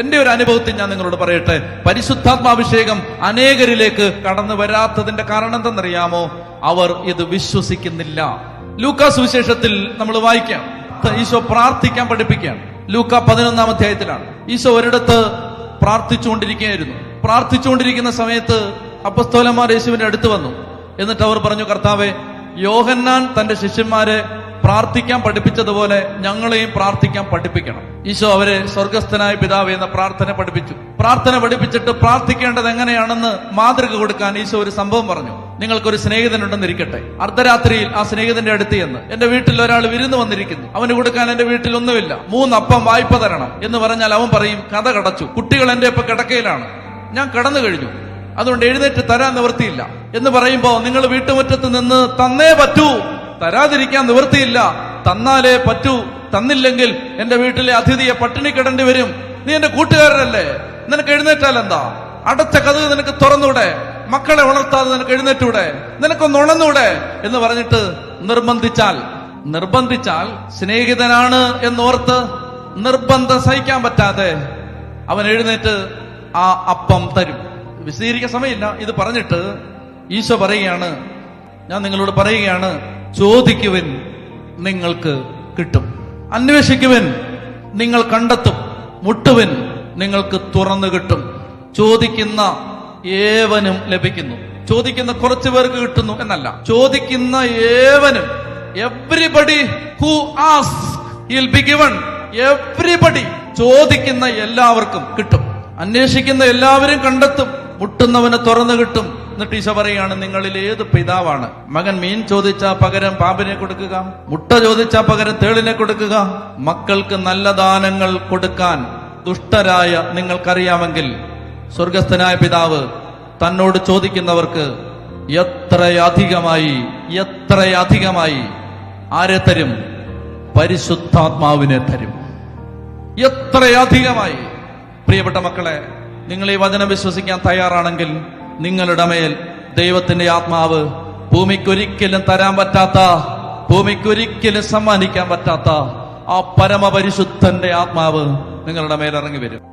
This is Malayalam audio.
എന്റെ ഒരു അനുഭവത്തിൽ ഞാൻ നിങ്ങളോട് പറയട്ടെ, പരിശുദ്ധാത്മാഭിഷേകം അനേകരിലേക്ക് കടന്നു വരാത്തതിന്റെ കാരണം എന്തെന്നറിയാമോ? അവർ ഇത് വിശ്വസിക്കുന്നില്ല. ലൂക്കാ സുവിശേഷത്തിൽ നമ്മൾ വായിക്കാം, ഈശോ പ്രാർത്ഥിക്കാൻ പഠിപ്പിക്കുകയാണ്. ലൂക്കാ 11-ാം അധ്യായത്തിലാണ്. ഈശോ ഒരിടത്ത് പ്രാർത്ഥിച്ചുകൊണ്ടിരിക്കുകയായിരുന്നു. പ്രാർത്ഥിച്ചുകൊണ്ടിരിക്കുന്ന സമയത്ത് അപ്പസ്തോലന്മാർ യേശുവിന്റെ അടുത്ത് വന്നു. എന്നിട്ട് അവർ പറഞ്ഞു, കർത്താവേ, യോഹന്നാൻ തന്റെ ശിഷ്യന്മാരെ പ്രാർത്ഥിക്കാൻ പഠിപ്പിച്ചതുപോലെ ഞങ്ങളെയും പ്രാർത്ഥിക്കാൻ പഠിപ്പിക്കണം. ഈശോ അവരെ സ്വർഗസ്ഥനായ പിതാവേ എന്ന പ്രാർത്ഥന പഠിപ്പിച്ചു. പ്രാർത്ഥന പഠിപ്പിച്ചിട്ട് പ്രാർത്ഥിക്കേണ്ടത് എങ്ങനെയാണെന്ന് മാതൃക കൊടുക്കാൻ ഈശോ ഒരു സംഭവം പറഞ്ഞു. നിങ്ങൾക്കൊരു സ്നേഹിതനുണ്ടെന്നിരിക്കട്ടെ. അർദ്ധരാത്രിയിൽ ആ സ്നേഹിതന്റെ അടുത്ത് ചെന്ന്, എന്റെ വീട്ടിൽ ഒരാൾ വിരുന്ന് വന്നിരിക്കുന്നു, അവന് കൊടുക്കാൻ എന്റെ വീട്ടിൽ ഒന്നുമില്ല, 3 അപ്പം വായ്പ തരണം എന്ന് പറഞ്ഞാൽ അവൻ പറയും, കഥ കടച്ചു, കുട്ടികൾ എന്റെ ഇപ്പൊ കിടക്കയിലാണ്, ഞാൻ കടന്നു കഴിഞ്ഞു, അതുകൊണ്ട് എഴുന്നേറ്റ് തരാൻ നിവൃത്തിയില്ല എന്ന് പറയുമ്പോ നിങ്ങൾ വീട്ടുമുറ്റത്ത് നിന്ന് തന്നേ പറ്റൂ, തരാതിരിക്കാൻ നിവൃത്തിയില്ല, തന്നാലേ പറ്റൂ, തന്നില്ലെങ്കിൽ എന്റെ വീട്ടിലെ അതിഥിയെ പട്ടിണി കിടേണ്ടി വരും, നീ എന്റെ കൂട്ടുകാരനല്ലേ, നിനക്ക് എഴുന്നേറ്റാൽ എന്താ, അടച്ച കതക് നിനക്ക് തുറന്നൂടെ, മക്കളെ വളർത്താതെ നിനക്ക് എഴുന്നേറ്റൂടെ, നിനക്കൊന്ന് ഉണന്നൂടെ എന്ന് പറഞ്ഞിട്ട് നിർബന്ധിച്ചാൽ സ്നേഹിതനാണ് എന്നോർത്ത് നിർബന്ധം സഹിക്കാൻ പറ്റാതെ അവൻ എഴുന്നേറ്റ് ആ അപ്പം തരും. വിശദീകരിക്കാൻ സമയമില്ല. ഇത് പറഞ്ഞിട്ട് ഈശോ പറയുകയാണ്, ഞാൻ നിങ്ങളോട് പറയുകയാണ്, ചോദിക്കുവിൻ നിങ്ങൾക്ക് കിട്ടും, അന്വേഷിക്കുവിൻ നിങ്ങൾ കണ്ടെത്തും, മുട്ടുവിൻ നിങ്ങൾക്ക് തുറന്നു കിട്ടും. ചോദിക്കുന്ന ഏവനും ലഭിക്കുന്നു. ചോദിക്കുന്ന കുറച്ചു പേർക്ക് കിട്ടുന്നു എന്നല്ല, ചോദിക്കുന്ന ഏവനും, everybody who asks he will be given. Everybody, ചോദിക്കുന്ന എല്ലാവർക്കും കിട്ടും, അന്വേഷിക്കുന്ന എല്ലാവരും കണ്ടെത്തും, മുട്ടുന്നവന് തുറന്നു കിട്ടും. എന്നിട്ട് ഈശോ പറയുകയാണ്, നിങ്ങളിൽ ഏത് പിതാവാണ് മകൻ മീൻ ചോദിച്ചാ പകരം പാമ്പിനെ കൊടുക്കുക, മുട്ട ചോദിച്ചാ പകരം തേളിനെ കൊടുക്കുക? മക്കൾക്ക് നല്ല ദാനങ്ങൾ കൊടുക്കാൻ ദുഷ്ടരായ നിങ്ങൾക്കറിയാമെങ്കിൽ സ്വർഗസ്ഥനായ പിതാവ് തന്നോട് ചോദിക്കുന്നവർക്ക് എത്രയധികമായി ആരെ തരും? പരിശുദ്ധാത്മാവിനെ തരും. എത്രയധികമായി. പ്രിയപ്പെട്ട മക്കളെ, നിങ്ങൾ ഈ വചനം വിശ്വസിക്കാൻ തയ്യാറാണെങ്കിൽ നിങ്ങളുടെ മേൽ ദൈവത്തിന്റെ ആത്മാവ് ഭൂമിക്കൊരിക്കലും തരാൻ പറ്റാത്ത, ഭൂമിക്കൊരിക്കലും സമ്മാനിക്കാൻ പറ്റാത്ത ആ പരമപരിശുദ്ധന്റെ ആത്മാവ് നിങ്ങളുടെ മേലിറങ്ങി വരും.